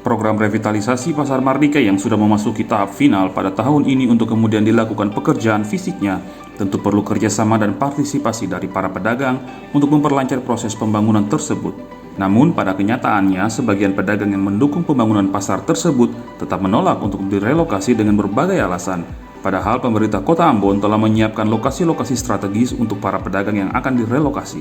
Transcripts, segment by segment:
Program revitalisasi Pasar Mardika yang sudah memasuki tahap final pada tahun ini untuk kemudian dilakukan pekerjaan fisiknya tentu perlu kerjasama dan partisipasi dari para pedagang untuk memperlancar proses pembangunan tersebut. Namun pada kenyataannya sebagian pedagang yang mendukung pembangunan pasar tersebut tetap menolak untuk direlokasi dengan berbagai alasan. Padahal pemerintah Kota Ambon telah menyiapkan lokasi-lokasi strategis untuk para pedagang yang akan direlokasi.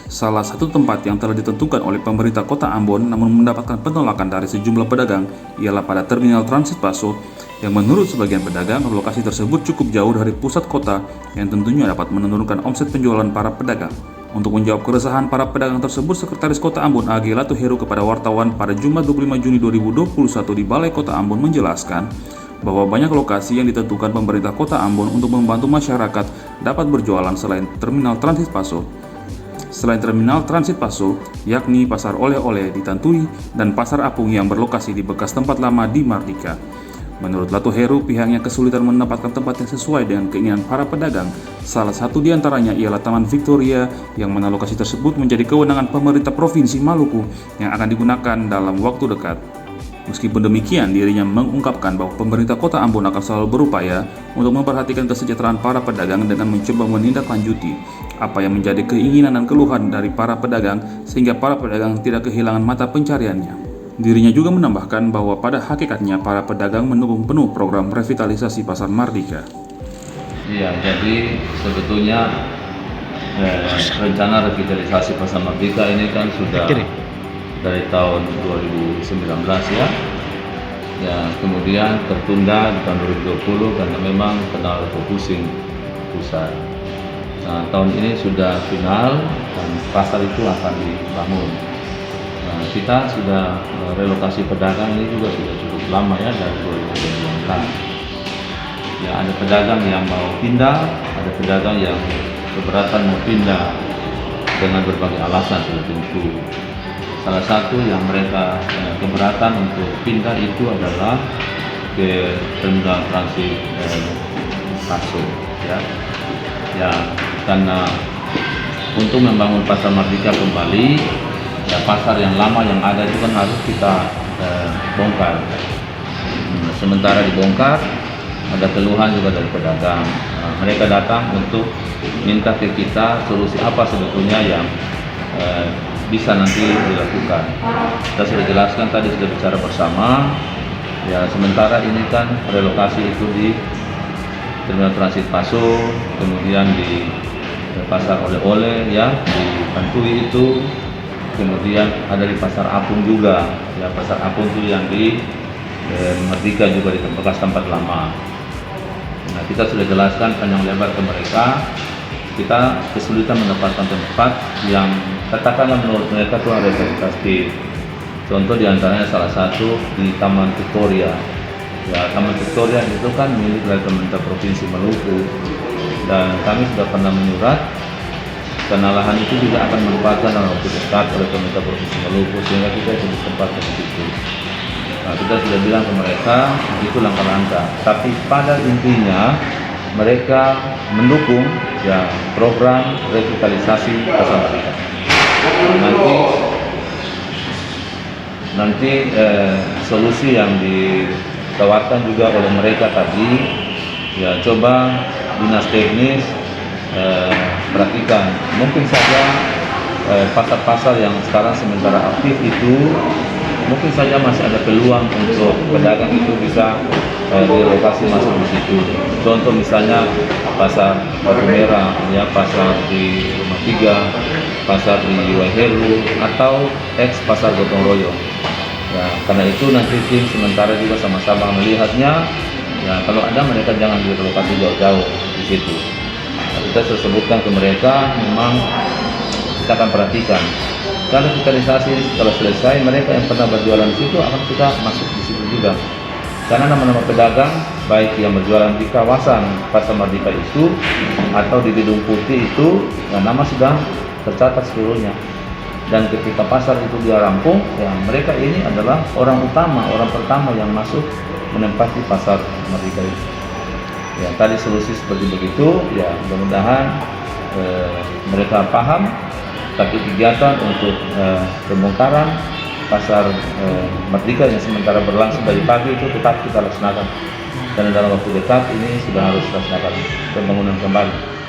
Salah satu tempat yang telah ditentukan oleh pemerintah Kota Ambon namun mendapatkan penolakan dari sejumlah pedagang ialah pada Terminal Transit Paso yang menurut sebagian pedagang lokasi tersebut cukup jauh dari pusat kota yang tentunya dapat menurunkan omset penjualan para pedagang. Untuk menjawab keresahan para pedagang tersebut, Sekretaris Kota Ambon AG Latu Heru kepada wartawan pada Jumat 25 Juni 2021 di Balai Kota Ambon menjelaskan bahwa banyak lokasi yang ditentukan pemerintah Kota Ambon untuk membantu masyarakat dapat berjualan selain Terminal Transit Paso. Selain Terminal Transit Paso, yakni Pasar Oleh-Oleh di Tantui dan Pasar Apung yang berlokasi di bekas tempat lama di Mardika. Menurut Latu Heru, pihaknya kesulitan mendapatkan tempat yang sesuai dengan keinginan para pedagang. Salah satu di antaranya ialah Taman Victoria, yang mana lokasi tersebut menjadi kewenangan pemerintah Provinsi Maluku yang akan digunakan dalam waktu dekat. Meskipun demikian, dirinya mengungkapkan bahwa pemerintah Kota Ambon akan selalu berupaya untuk memperhatikan kesejahteraan para pedagang dengan mencoba menindaklanjuti apa yang menjadi keinginan dan keluhan dari para pedagang sehingga para pedagang tidak kehilangan mata pencariannya. Dirinya juga menambahkan bahwa pada hakikatnya para pedagang mendukung penuh program revitalisasi Pasar Mardika. Iya, jadi sebetulnya rencana revitalisasi Pasar Mardika ini kan sudah dari tahun 2019 ya. Ya, kemudian tertunda di tahun 2020 karena memang kena refocusing pusat. Nah, tahun ini sudah final dan pasar itu akan dibangun. Nah, kita sudah relokasi pedagang ini juga sudah cukup lama ya, dari 2019. Ya, ada pedagang yang mau pindah, ada pedagang yang keberatan mau pindah dengan berbagai alasan sudah tentu. Salah satu yang mereka keberatan untuk pindah itu adalah ke Terminal Transit Paso ya. Ya, karena untuk membangun Pasar Mardika kembali, ya pasar yang lama yang ada itu kan harus kita bongkar. Sementara dibongkar, ada keluhan juga dari pedagang. Mereka datang untuk minta ke kita solusi apa sebetulnya yang bisa nanti dilakukan. Kita sudah jelaskan tadi, sudah bicara bersama. Ya, sementara ini kan relokasi itu di Terminal Transit Paso, kemudian di Pasar Oleh-Oleh ya, di Tantui itu, kemudian ada di Pasar Apung juga. Ya, Pasar Apung itu yang di Mardika juga di bekas tempat lama. Nah, kita sudah jelaskan panjang lebar ke mereka. Kita kesulitan mendapatkan tempat yang katakanlah menurut mereka itu ada representatif. Contoh diantaranya salah satu di Taman Victoria. Ya, Taman Victoria itu kan milik dari pemerintah Provinsi Maluku, dan kami sudah pernah menyurat karena lahan itu juga akan manfaatkan dalam waktu dekat oleh pemerintah Provinsi Maluku, sehingga kita bisa ditempatkan di situ. Nah, kita sudah bilang ke mereka itu langkah-langkah, tapi pada intinya mereka mendukung ya program revitalisasi Pasar Mardika. Nanti solusi yang ditawarkan juga oleh mereka tadi, ya coba dinas teknis perhatikan, mungkin saja pasar-pasar yang sekarang sementara aktif itu mungkin saja masih ada peluang untuk pedagang itu bisa direlokasi masuk di situ. Contoh misalnya pasar Batu Merah, ya pasar di Rumah Tiga, pasar di Waiheru, atau ex pasar Gotong Royong. Ya, karena itu nanti tim sementara juga sama-sama melihatnya. Ya, kalau ada mereka jangan direlokasi jauh-jauh di situ. Nah, kita sudah sebutkan ke mereka, memang kita akan perhatikan. Kalau revitalisasi setelah selesai, mereka yang pernah berjualan di situ akan kita masuk di situ juga. Karena nama-nama pedagang, baik yang berjualan di kawasan Pasar Mardika itu atau di Gedung Putih itu, ya, nama sudah tercatat seluruhnya. Dan ketika pasar itu dia rampung, ya mereka ini adalah orang pertama yang masuk menempati Pasar Mardika itu. Ya, tadi solusi seperti begitu, ya mudah-mudahan mereka paham. Tapi kegiatan untuk pembongkaran pasar Merdeka yang sementara berlangsung dari pagi itu tetap kita laksanakan, dan dalam waktu dekat ini sudah harus laksanakan pembangunan kembali.